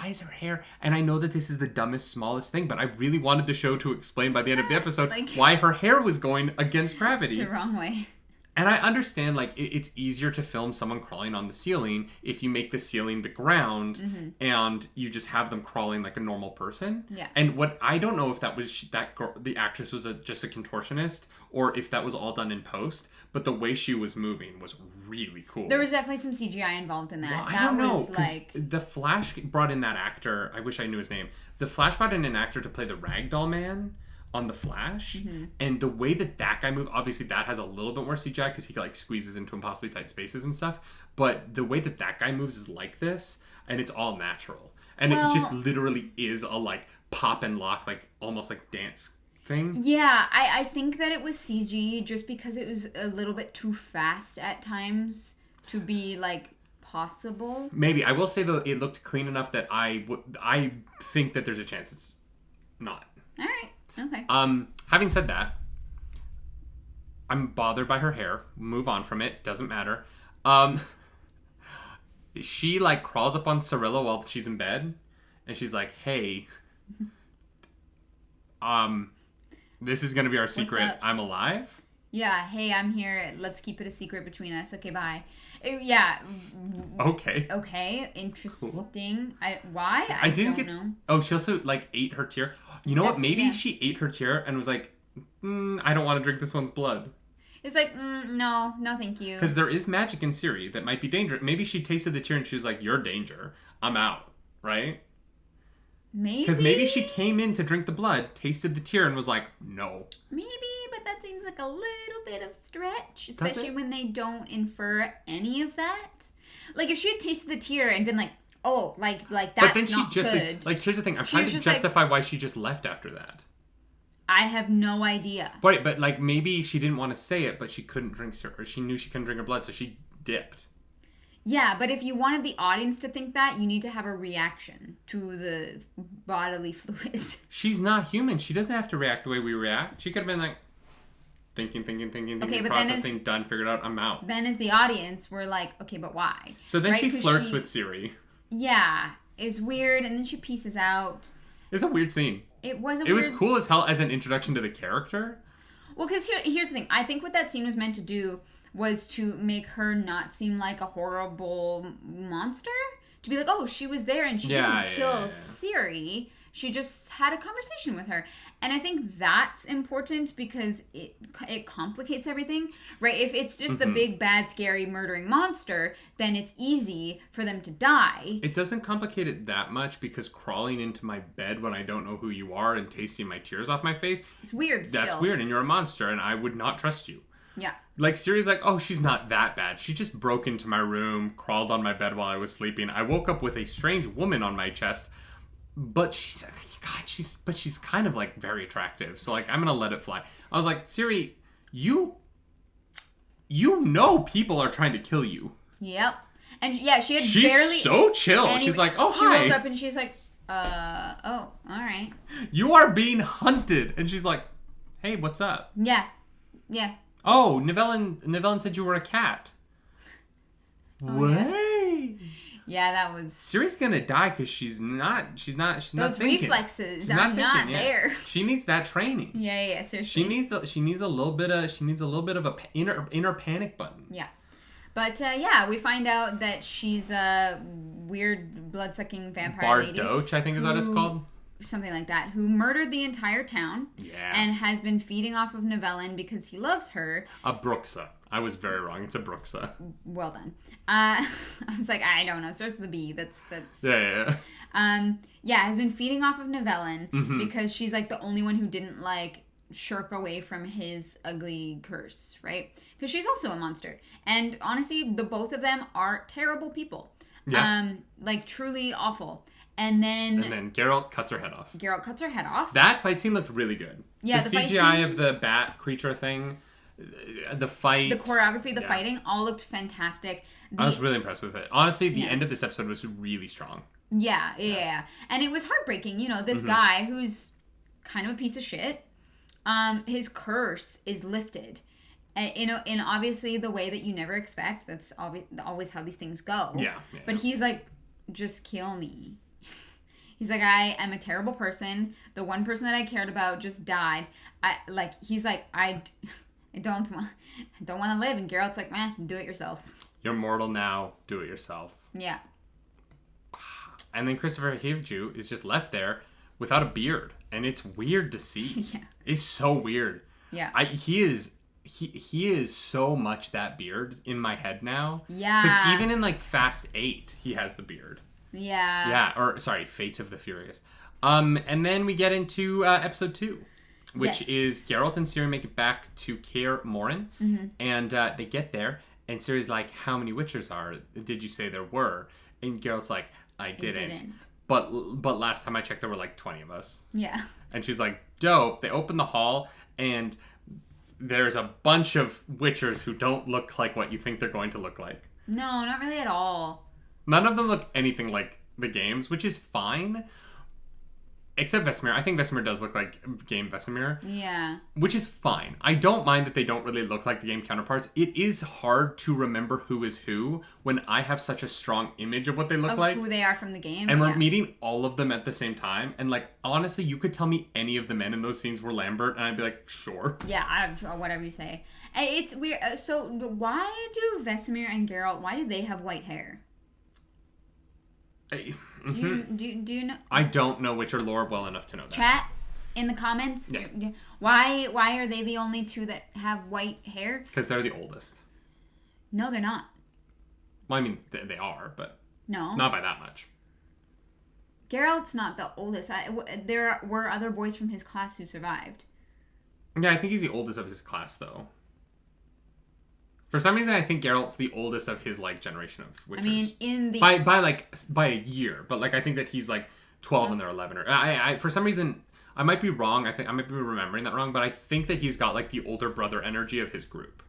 is her hair? And I know that this is the dumbest, smallest thing, but I really wanted the show to explain by the end of the episode why her hair was going against gravity. The wrong way. And I understand, it's easier to film someone crawling on the ceiling if you make the ceiling the ground and you just have them crawling like a normal person. Yeah. And what I don't know if that was that girl, the actress was just a contortionist, or if that was all done in post. But the way she was moving was really cool. There was definitely some CGI involved in that. Well, I don't know, because the Flash brought in that actor. I wish I knew his name. The Flash brought in an actor to play the Ragdoll Man on the Flash, and the way that guy moved, obviously that has a little bit more CGI because he squeezes into impossibly tight spaces and stuff, but the way that guy moves is like this, and it's all natural, and it just literally is a pop and lock, almost dance thing. Yeah, I think that it was CG just because it was a little bit too fast at times to be possible. Maybe. I will say though, it looked clean enough that I think that there's a chance it's not. All right. Okay. Having said that, I'm bothered by her hair. Move on from it. Doesn't matter. She crawls up on Cirilla while she's in bed, and she's like, "Hey, this is gonna be our secret. I'm alive." Yeah, hey, I'm here. Let's keep it a secret between us. Okay, bye. Yeah. Okay. Okay, interesting. Cool. Why? I don't know. Oh, she also, like, ate her tear. You know what? Maybe she ate her tear and was like, I don't want to drink this one's blood. It's like, no, thank you. Because there is magic in Ciri that might be dangerous. Maybe she tasted the tear and she was like, you're danger. I'm out. Right? Maybe. Because maybe she came in to drink the blood, tasted the tear, and was like, no. Maybe, but that seems like a little bit of stretch. Especially when they don't infer any of that. Like, if she had tasted the tear and been like, oh, like that's but then not good. Like, here's the thing. I'm trying to justify why she just left after that. I have no idea. Right, but like maybe she didn't want to say it, but she couldn't drink, or she knew she couldn't drink her blood, so she dipped. Yeah, but if you wanted the audience to think that, you need to have a reaction to the bodily fluids. She's not human. She doesn't have to react the way we react. She could have been like, thinking, okay, processing, done, figured out, I'm out. Then as the audience, we're like, okay, but why? So then she flirts with Ciri. Yeah, it's weird, and then she pieces out. It's a weird scene. It was cool as hell as an introduction to the character. Well, because here's the thing. I think what that scene was meant to do was to make her not seem like a horrible monster. To be like, oh, she was there and she didn't kill Ciri. She just had a conversation with her. And I think that's important because it complicates everything, right? If it's just the big, bad, scary, murdering monster, then it's easy for them to die. It doesn't complicate it that much because crawling into my bed when I don't know who you are and tasting my tears off my face... It's weird still. That's weird, and you're a monster, and I would not trust you. Yeah. Like, Ciri's like, oh, she's not that bad. She just broke into my room, crawled on my bed while I was sleeping. I woke up with a strange woman on my chest, but she's kind of, like, very attractive. So, like, I'm gonna let it fly. I was like, Ciri, you know people are trying to kill you. Yep. And, yeah, she's so chill. She's like, oh, hi. She woke up and she's like, oh, all right. You are being hunted. And she's like, hey, what's up? Yeah. Yeah. Oh, Nivellen said you were a cat. Oh, what? Yeah, that was... Ciri's gonna die because she's not thinking. Those reflexes are not there. She needs that training. Yeah, seriously. She needs a little bit of a inner panic button. Yeah. But, we find out that she's a weird blood-sucking vampire lady. Bardoch, I think is what it's called. Something like that, who murdered the entire town and has been feeding off of Nivellen because he loves her. A Bruxa. I was very wrong. It's a Bruxa. Well done. I was like, I don't know. It starts with a B. That's. Yeah. Has been feeding off of Nivellen because she's like the only one who didn't like shirk away from his ugly curse, right? Because she's also a monster, and honestly, the both of them are terrible people. Yeah. Like truly awful. And then Geralt cuts her head off. That fight scene looked really good. Yeah, the CGI of the bat creature thing, the fight, the choreography, the fighting, all looked fantastic. I was really impressed with it. Honestly, the end of this episode was really strong. Yeah. And it was heartbreaking. You know, this guy who's kind of a piece of shit, his curse is lifted. And, in obviously the way that you never expect. That's always how these things go. Yeah. But he's like, just kill me. He's like, I am a terrible person. The one person that I cared about just died. I don't want to live. And Geralt's like, do it yourself. You're mortal now. Do it yourself. Yeah. And then Christopher Hivju is just left there without a beard, and it's weird to see. Yeah. It's so weird. Yeah. He is so much that beard in my head now. Yeah. Because even in like Fast 8, he has the beard. Yeah. Yeah, or sorry, Fate of the Furious. And then we get into episode 2, which is Geralt and Ciri make it back to Kaer Morhen, and they get there, and Ciri's like, "How many Witchers did you say there were?" And Geralt's like, "I didn't. But last time I checked, there were like 20 of us." Yeah. And she's like, "Dope." They open the hall, and there's a bunch of Witchers who don't look like what you think they're going to look like. No, not really at all. None of them look anything like the games, which is fine. Except Vesemir. I think Vesemir does look like game Vesemir. Yeah. Which is fine. I don't mind that they don't really look like the game counterparts. It is hard to remember who is who when I have such a strong image of what they look like. Who they are from the game. And we're meeting all of them at the same time. And, like, honestly, you could tell me any of the men in those scenes were Lambert, and I'd be like, sure. Yeah, whatever you say. It's weird. So why do Vesemir and Geralt? Why do they have white hair? Mm-hmm. Do you know? I don't know Witcher lore well enough to know that. Chat in the comments. Yeah. Why are they the only two that have white hair? Because they're the oldest. No, they're not. Well, I mean, they are, but no, not by that much. Geralt's not the oldest. There were other boys from his class who survived. Yeah, I think he's the oldest of his class, though. For some reason, I think Geralt's the oldest of his like generation of Witchers. I mean, in the by a year, but like I think that he's like 12 and they're 11. Or I for some reason I might be wrong. I think I might be remembering that wrong, but I think that he's got like the older brother energy of his group.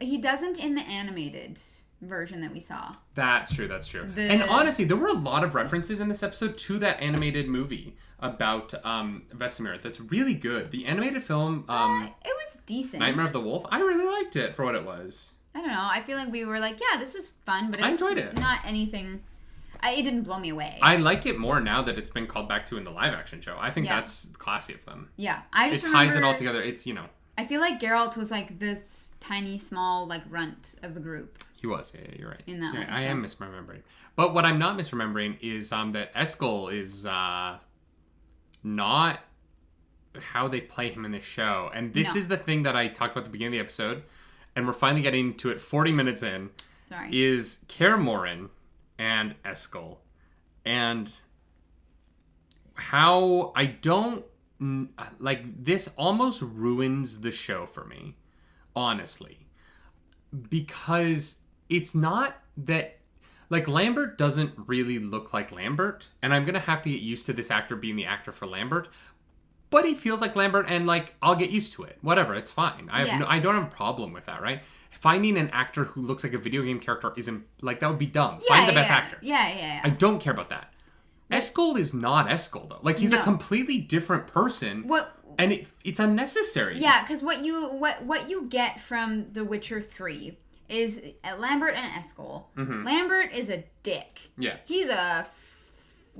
He doesn't in the animated version that we saw. That's true. And honestly, there were a lot of references in this episode to that animated movie about Vesemir. That's really good. The animated film, it was decent. Nightmare of the Wolf. I really liked it for what it was. I don't know. I feel like we were like, yeah, this was fun, but I enjoyed it. Not anything. It didn't blow me away. I like it more now that it's been called back to in the live action show. I think that's classy of them. Yeah, I just ties it all together. It's I feel like Geralt was like this tiny, small, like runt of the group. He was. Yeah, you're right. In that one, I am misremembering. But what I'm not misremembering is that Eskel is not how they play him in the show, and this is the thing that I talked about at the beginning of the episode. And we're finally getting to it 40 minutes in. Sorry. Is Kaer Morhen and Eskel. And how I don't... Like, this almost ruins the show for me. Honestly. Because it's not that... Like, Lambert doesn't really look like Lambert. And I'm going to have to get used to this actor being the actor for Lambert. But he feels like Lambert, and like I'll get used to it. Whatever, it's fine. I don't have a problem with that, right? Finding an actor who looks like a video game character isn't like that would be dumb. Find the best actor. Yeah. I don't care about that. Eskel is not Eskel though. Like he's a completely different person. And it's unnecessary. Yeah, because what you get from The Witcher 3 is Lambert and Eskel. Mm-hmm. Lambert is a dick. Yeah. He's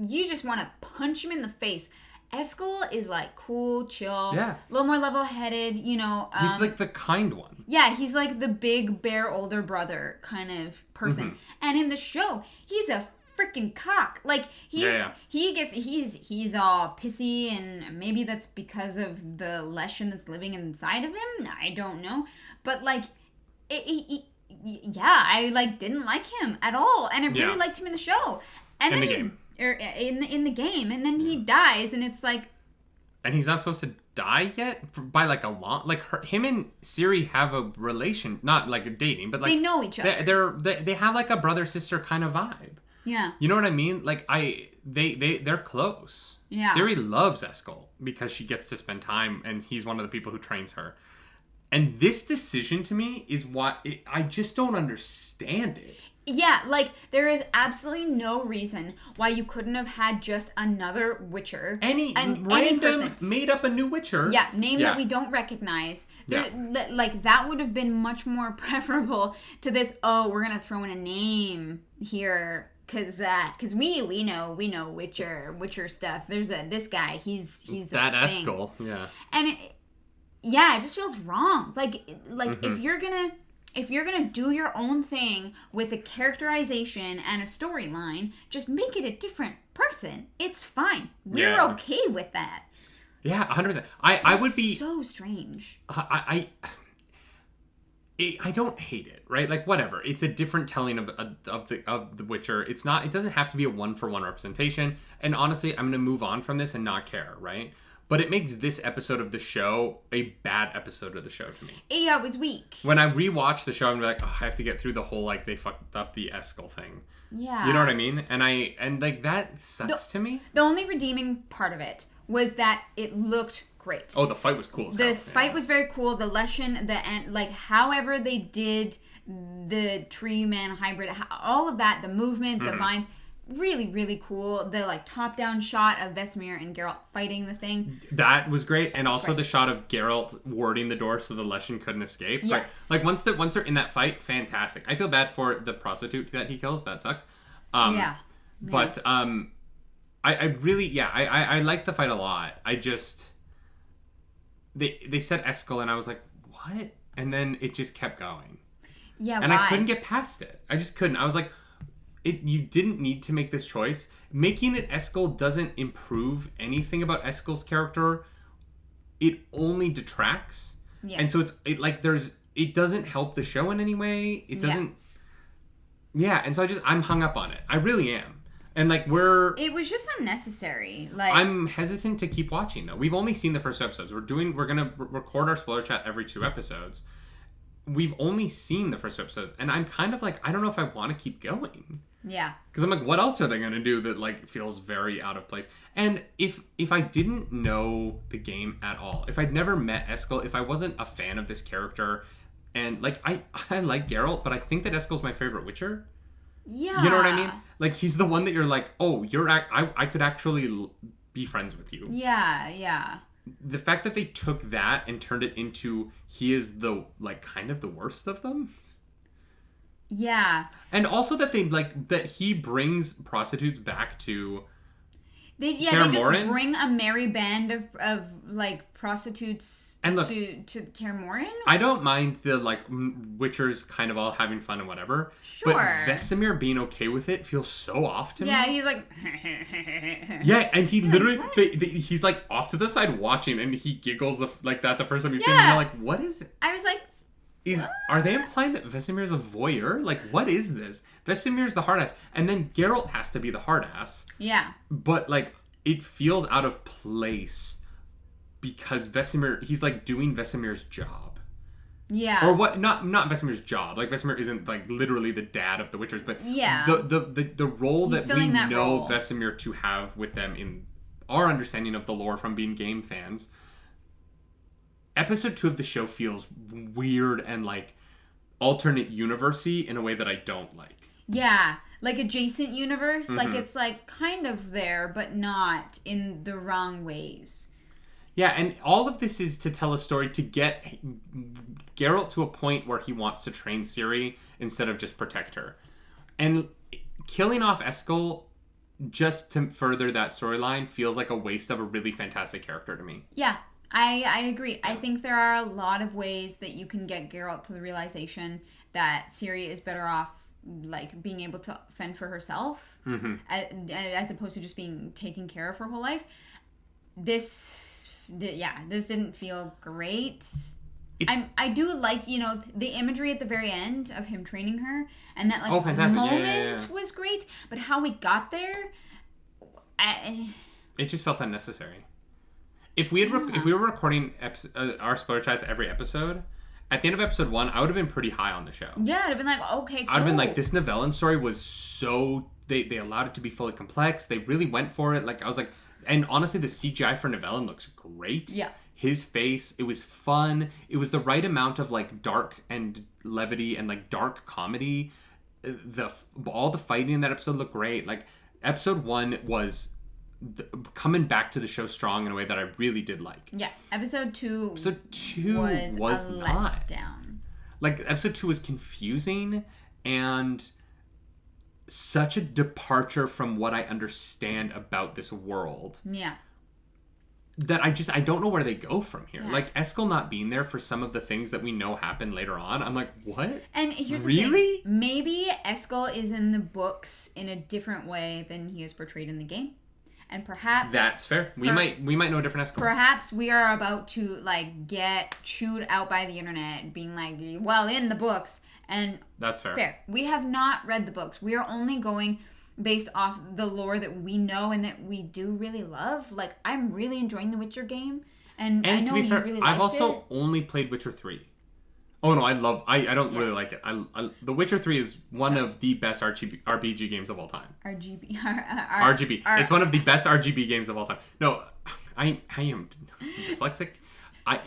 you just want to punch him in the face. Eskel is like cool, chill, a little more level-headed, he's like the kind one. Yeah, he's like the big bear older brother kind of person. Mm-hmm. And in the show, he's a freaking cock. Like he's all pissy, and maybe that's because of the Leshen that's living inside of him. I don't know, but like, I like didn't like him at all, and I really liked him in the show. And in then the game. In the game, and then he dies, and it's like, and he's not supposed to die yet by like a long him and Ciri have a relation, not like a dating, but like they know each other. They have like a brother sister kind of vibe. Yeah, you know what I mean? Like they're close. Yeah, Ciri loves Eskel because she gets to spend time, and he's one of the people who trains her. And this decision to me is I just don't understand it. Yeah, like, there is absolutely no reason why you couldn't have had just another Witcher. Any person made up a new Witcher. Yeah, that we don't recognize. Like, that would have been much more preferable to this, we're going to throw in a name here. Because we know Witcher stuff. There's this guy, he's that thing. Eskel, yeah. And it just feels wrong. Like mm-hmm. if you're gonna do your own thing with a characterization and a storyline, just make it a different person. It's fine. We're okay with that. Yeah, 100%. I would be so strange. I don't hate it, right? Like whatever. It's a different telling of the Witcher. It doesn't have to be a 1-for-1 representation. And honestly, I'm gonna move on from this and not care, right? But it makes this episode of the show a bad episode of the show to me. Yeah, it was weak. When I rewatch the show, I'm like, I have to get through the whole, like, they fucked up the Eskel thing. Yeah. You know what I mean? And like, that sucks to me. The only redeeming part of it was that it looked great. Oh, the fight was cool as hell. The fight was very cool. The Leshen, like, however they did the tree man hybrid, all of that, the movement, the vines... Really, really cool. The like top-down shot of Vesemir and Geralt fighting the thing. That was great, and also the shot of Geralt warding the door so the Leshen couldn't escape. Yes. Like once they're in that fight, fantastic. I feel bad for the prostitute that he kills. That sucks. But I really I liked the fight a lot. I just they said Eskel, and I was like, what? and then it just kept going. Yeah, and why? I couldn't get past it. I just couldn't. I was like, you didn't need to make this choice. Making it Eskel doesn't improve anything about Eskel's character. It only detracts. Yeah. And so it doesn't help the show in any way. It doesn't. Yeah, and so I'm hung up on it. I really am. And like it was just unnecessary. Like I'm hesitant to keep watching though. We've only seen the first 2 episodes. We're gonna record our spoiler chat every 2 episodes. We've only seen the first 2 episodes, and I'm kind of like, I don't know if I want to keep going. Yeah. Because I'm like, what else are they gonna do that like feels very out of place? And if I didn't know the game at all, if I'd never met Eskel, if I wasn't a fan of this character, and like I like Geralt, but I think that Eskel's my favorite Witcher. Yeah. You know what I mean? Like, he's the one that you're like, oh, I could actually be friends with you. Yeah, yeah. The fact that they took that and turned it into he is the, like, kind of the worst of them. Yeah. And also that that he brings prostitutes back to They Kaer just Morhen? bring a merry band of like prostitutes And look, to Kaer Morhen. I don't mind the like Witchers kind of all having fun and whatever. Sure. But Vesemir being okay with it feels so off to me. Yeah, he's like. Yeah, and he literally he's like off to the side watching, and he giggles like that the first time you see him. And you're like, what is it? I was like. Are they implying that Vesemir's a voyeur? Like, what is this? Vesemir's the hard ass, and then Geralt has to be the hard ass. Yeah. But like, it feels out of place because Vesemir, he's like doing Vesemir's job. Yeah. Or what? Not Vesemir's job. Like, Vesemir isn't like literally the dad of the Witchers, but yeah, the role he's that we that know role. Vesemir to have with them in our understanding of the lore from being game fans. Episode 2 of the show feels weird and like alternate universe-y in a way that I don't like. Yeah, like adjacent universe. Like it's like kind of there, but not in the wrong ways. Yeah, and all of this is to tell a story to get Geralt to a point where he wants to train Ciri instead of just protect her. And killing off Eskel just to further that storyline feels like a waste of a really fantastic character to me. Yeah. I agree. I think there are a lot of ways that you can get Geralt to the realization that Ciri is better off like being able to fend for herself as opposed to just being taken care of her whole life. This didn't feel great. I do like, the imagery at the very end of him training her and that like moment was great, but how we got there, it just felt unnecessary. If we were recording our spoiler chats every episode, at the end of episode 1, I would have been pretty high on the show. Yeah, I'd have been like, okay, cool. I'd have been like, this Nivellen story was so... They allowed it to be fully complex. They really went for it. Like, I was like... And honestly, the CGI for Nivellen looks great. Yeah. His face, it was fun. It was the right amount of, like, dark and levity and, like, dark comedy. All the fighting in that episode looked great. Like, episode 1 was... coming back to the show strong in a way that I really did like. Yeah, episode 2 was a not letdown. Like, episode 2 was confusing and such a departure from what I understand about this world. Yeah. That I don't know where they go from here. Yeah. Like, Eskel not being there for some of the things that we know happen later on. I'm like, what? And here's really? the thing. Maybe Eskel is in the books in a different way than he is portrayed in the game. And perhaps... That's fair. We might know a different Eskel. Perhaps we are about to, like, get chewed out by the internet, being like, well, in the books. And... That's fair. Fair. We have not read the books. We are only going based off the lore that we know and that we do really love. Like, I'm really enjoying the Witcher game. And I know to be fair, really I've liked also it. only played Witcher 3. Oh no, I don't really like it. The Witcher 3 is one of the best RPG games of all time. RGB. It's one of the best RGB games of all time. No, I am dyslexic.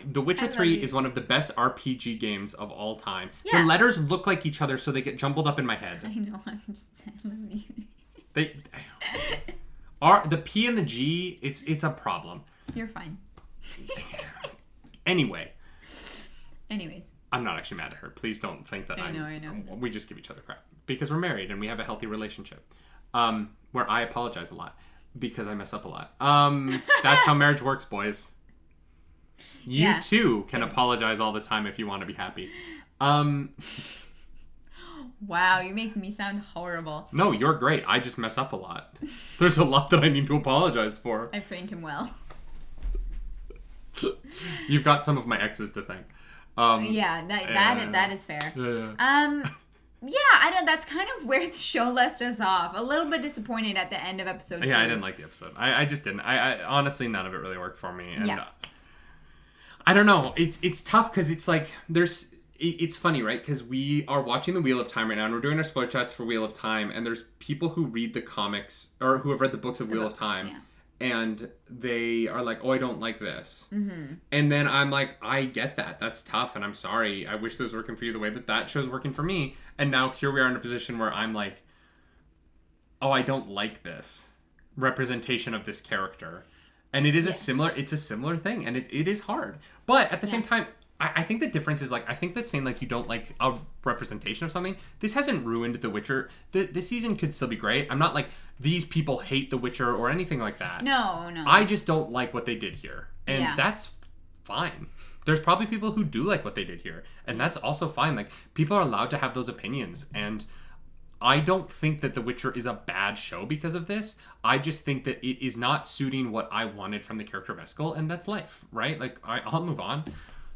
The Witcher 3 is one of the best RPG games of all time. Yeah. The letters look like each other, so they get jumbled up in my head. I know, I'm just saying. The P and the G, it's a problem. You're fine. Anyways. I'm not actually mad at her. Please don't think that I know. We just give each other crap. Because we're married and we have a healthy relationship. Where I apologize a lot. Because I mess up a lot. That's how marriage works, boys. You too can apologize all the time if you want to be happy. Wow, you make me sound horrible. No, you're great. I just mess up a lot. There's a lot that I need to apologize for. I've trained him well. You've got some of my exes to thank. That is fair. I know that's kind of where the show left us off. A little bit disappointed at the end of episode 2. Yeah, I didn't like the episode. I just didn't. I honestly, none of it really worked for me. And I don't know. It's tough because it's like it's funny, right? Because we are watching the Wheel of Time right now, and we're doing our spoiler chats for Wheel of Time, and there's people who read the comics or who have read the books of Wheel of Time, and they are like, "Oh, I don't like this," and then I'm like, "I get that. That's tough, and I'm sorry. I wish this was working for you the way that show's working for me." And now here we are in a position where I'm like, "Oh, I don't like this representation of this character," and it is a similar thing, and it is hard, but at the same time. I think the difference is, like, I think that saying, like, you don't like a representation of something, this hasn't ruined The Witcher. This season could still be great. I'm not like, these people hate The Witcher or anything like that. No. I just don't like what they did here. And that's fine. There's probably people who do like what they did here. And that's also fine. Like, people are allowed to have those opinions. And I don't think that The Witcher is a bad show because of this. I just think that it is not suiting what I wanted from the character of Eskel. And that's life, right? Like, I'll move on.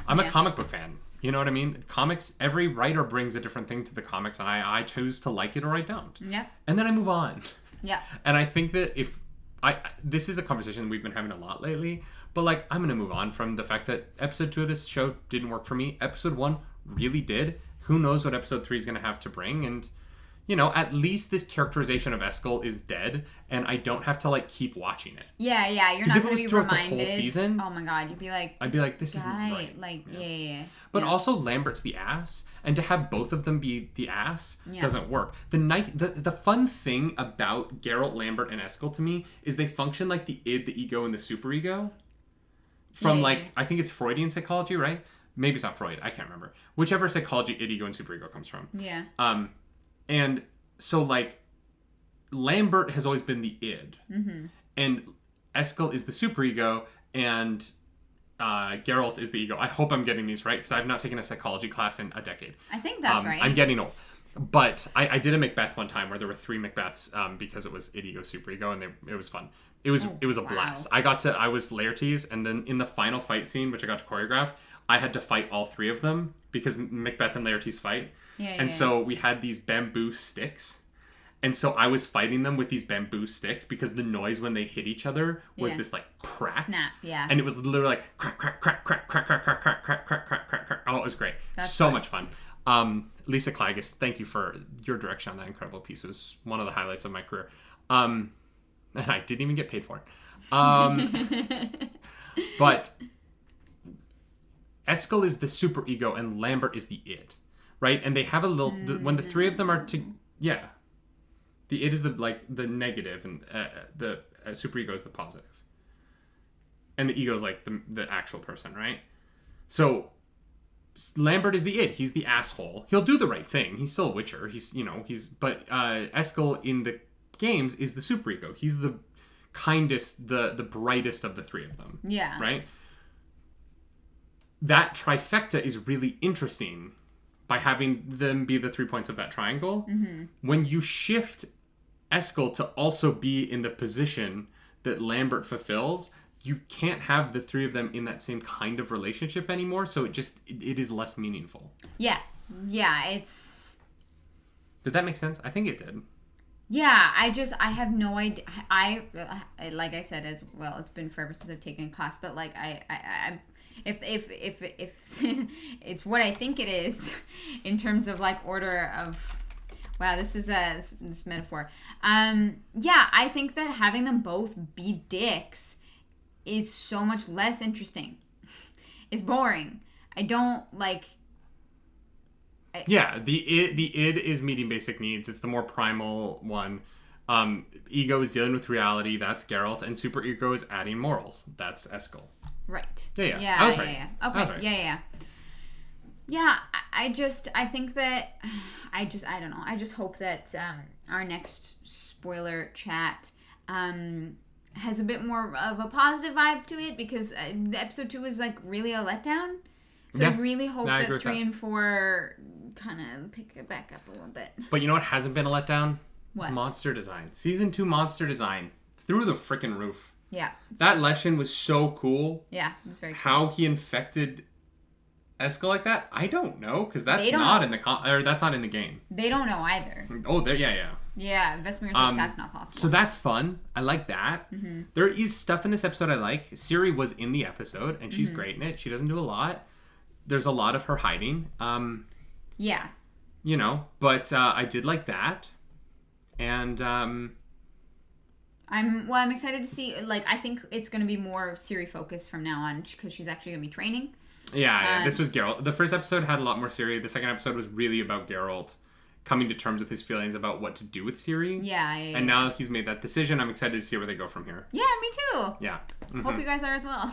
I'm a comic book fan. You know what I mean? Comics, every writer brings a different thing to the comics, and I choose to like it or I don't. Yeah. And then I move on. Yeah. And I think that this is a conversation we've been having a lot lately, but, like, I'm going to move on from the fact that episode 2 of this show didn't work for me. Episode 1 really did. Who knows what episode 3 is going to have to bring, and... You know, at least this characterization of Eskel is dead, and I don't have to, like, keep watching it. Yeah, you're not going to be reminded. The whole season, oh my god, you'd be like, I'd be like, this isn't right. Like, yeah. But also, Lambert's the ass, and to have both of them be the ass doesn't work. The fun thing about Geralt, Lambert, and Eskel to me is they function like the id, the ego, and the superego. From I think it's Freudian psychology, right? Maybe it's not Freud. I can't remember. Whichever psychology id, ego, and superego comes from. Yeah. And so, like, Lambert has always been the id. Mm-hmm. And Eskel is the superego, and Geralt is the ego. I hope I'm getting these right, because I've not taken a psychology class in a decade. I think that's right. I'm getting old. But I did a Macbeth one time where there were 3 Macbeths because it was id, ego, superego, and it was fun. It was a blast. I was Laertes, and then in the final fight scene, which I got to choreograph, I had to fight all 3 of them, because Macbeth and Laertes fight. So we had these bamboo sticks. And so I was fighting them with these bamboo sticks because the noise when they hit each other was this, like, crack. Snap, yeah. And it was literally like crack, crack, crack, crack, crack, crack, crack, crack, crack, crack, crack, crack, crack. Oh, it was great. That's so much fun. Lisa Klages, thank you for your direction on that incredible piece. It was one of the highlights of my career. And I didn't even get paid for it. But Eskel is the superego and Lambert is the id, right? And they have a little... when the 3 of them are the id is the negative, and the superego is the positive. And the ego is like the actual person, right? So Lambert is the id. He's the asshole. He'll do the right thing. He's still a Witcher. But Eskel in the games is the superego. He's the kindest, the brightest of the 3 of them. Yeah. Right? That trifecta is really interesting by having them be the 3 points of that triangle. Mm-hmm. When you shift Eskel to also be in the position that Lambert fulfills, you can't have the 3 of them in that same kind of relationship anymore, so it is less meaningful. Yeah, it's... Did that make sense? I think it did. Yeah, I have no idea. Like I said as well, it's been forever since I've taken class, but like if it's what I think it is in terms of like order of... Wow, this is this metaphor. I think that having them both be dicks is so much less interesting. It's boring. I don't like... the id is meeting basic needs. It's the more primal one. Ego is dealing with reality. That's Geralt. And superego is adding morals. That's Eskel. Right. Yeah. I was right. Yeah. Okay. Right. Yeah, I think that, I don't know. I just hope that our next spoiler chat has a bit more of a positive vibe to it because the episode 2 is like really a letdown. So I really hope that 3 and 4 kind of pick it back up a little bit. But you know what hasn't been a letdown? What? Monster design. Season 2 monster design. Through the freaking roof. Yeah. That Leshen was so cool. Yeah, it was very cool. How he infected Eskel like that, I don't know, because that's not in the that's not in the game. They don't know either. Oh, yeah. Yeah, Vesemir's like, that's not possible. So that's fun. I like that. Mm-hmm. There is stuff in this episode I like. Ciri was in the episode, and she's great in it. She doesn't do a lot. There's a lot of her hiding. Yeah. You know, but I did like that. And I'm excited to see, like, I think it's going to be more Ciri focused from now on because she's actually going to be training. Yeah, this was Geralt. The first episode had a lot more Ciri. The second episode was really about Geralt coming to terms with his feelings about what to do with Ciri. Yeah. And now he's made that decision. I'm excited to see where they go from here. Yeah, me too. Yeah. Mm-hmm. Hope you guys are as well.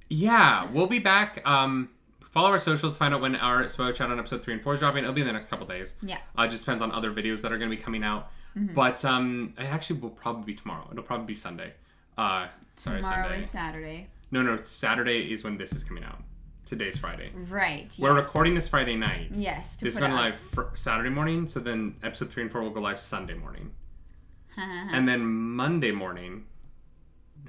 Yeah, we'll be back. Follow our socials to find out when our spoiler chat on episode 3 and 4 is dropping. It'll be in the next couple days. Yeah. It just depends on other videos that are going to be coming out. Mm-hmm. But it actually will probably be tomorrow. It'll probably be Sunday. Tomorrow Sunday. is Saturday. No, Saturday is when this is coming out. Today's Friday. Right. We're recording this Friday night. Yes. This went live Saturday morning, so then episode 3 and 4 will go live Sunday morning. And then Monday morning,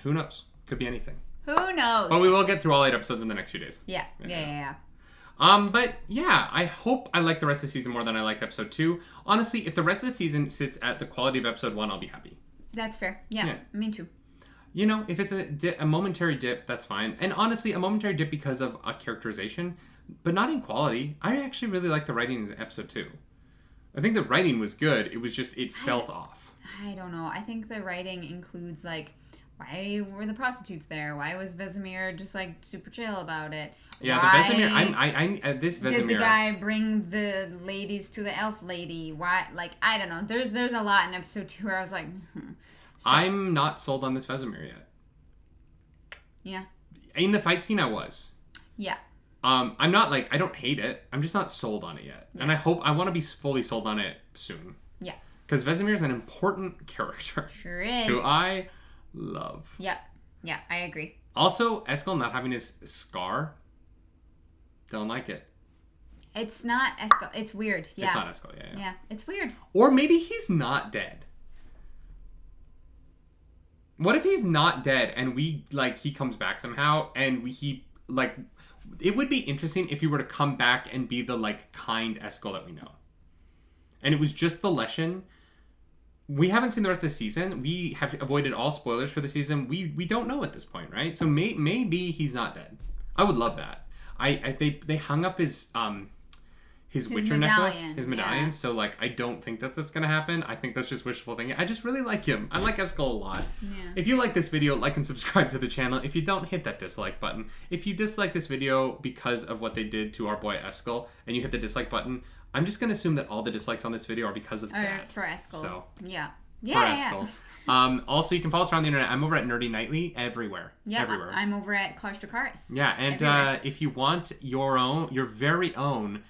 who knows? Could be anything. Who knows? But we will get through all 8 episodes in the next few days. Yeah. But yeah, I hope I like the rest of the season more than I liked episode 2. Honestly, if the rest of the season sits at the quality of episode 1, I'll be happy. That's fair. Yeah. Me too. You know, if it's a momentary dip, that's fine. And honestly, a momentary dip because of a characterization, but not in quality. I actually really like the writing in episode 2. I think the writing was good. It was just, it felt off. I don't know. I think the writing includes, like, why were the prostitutes there? Why was Vesemir just, like, super chill about it? Yeah, why the Vesemir, this Vesemir. Did the guy bring the ladies to the elf lady? Why? Like, I don't know. There's a lot in episode 2 where I was like, So, I'm not sold on this Vesemir yet. Yeah. In the fight scene, I was. Yeah. I'm not like, I don't hate it. I'm just not sold on it yet. Yeah. And I want to be fully sold on it soon. Yeah. Because Vesemir is an important character. Sure is. Who I love. Yeah. Yeah, I agree. Also, Eskel not having his scar. Don't like it. It's not Eskel. It's weird. Yeah. It's not Eskel, yeah. Yeah, it's weird. Or maybe he's not dead. What if he's not dead and he comes back somehow and it would be interesting if he were to come back and be the, kind Eskel that we know. And it was just the Leshen. We haven't seen the rest of the season. We have avoided all spoilers for the season. We don't know at this point, right? So maybe he's not dead. I would love that. They hung up his Witcher necklace, his medallion. Yeah. So I don't think that's gonna happen. I think that's just wishful thinking. I just really like him. I like Eskel a lot. Yeah. If you like this video, like and subscribe to the channel. If you don't, hit that dislike button. If you dislike this video because of what they did to our boy Eskel, and you hit the dislike button, I'm just gonna assume that all the dislikes on this video are because of that. For Eskel. So yeah. For Eskel. Also, you can follow us around the internet. I'm over at Nerdy Nightly everywhere. Yeah, everywhere. I'm over at Klaus Dracarys. Yeah, and if you want your very own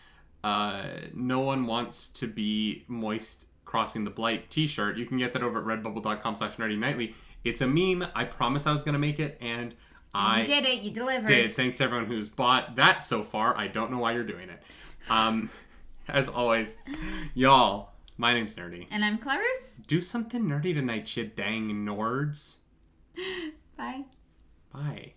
No One Wants to Be Moist Crossing the Blight t-shirt, you can get that over at redbubble.com/nerdynightly. It's a meme. I promised I was going to make it, and I you did it. You delivered. Did. Thanks to everyone who's bought that so far. I don't know why you're doing it. As always, y'all, my name's Nerdy. And I'm Clarus. Do something nerdy tonight, you dang nerds. Bye. Bye.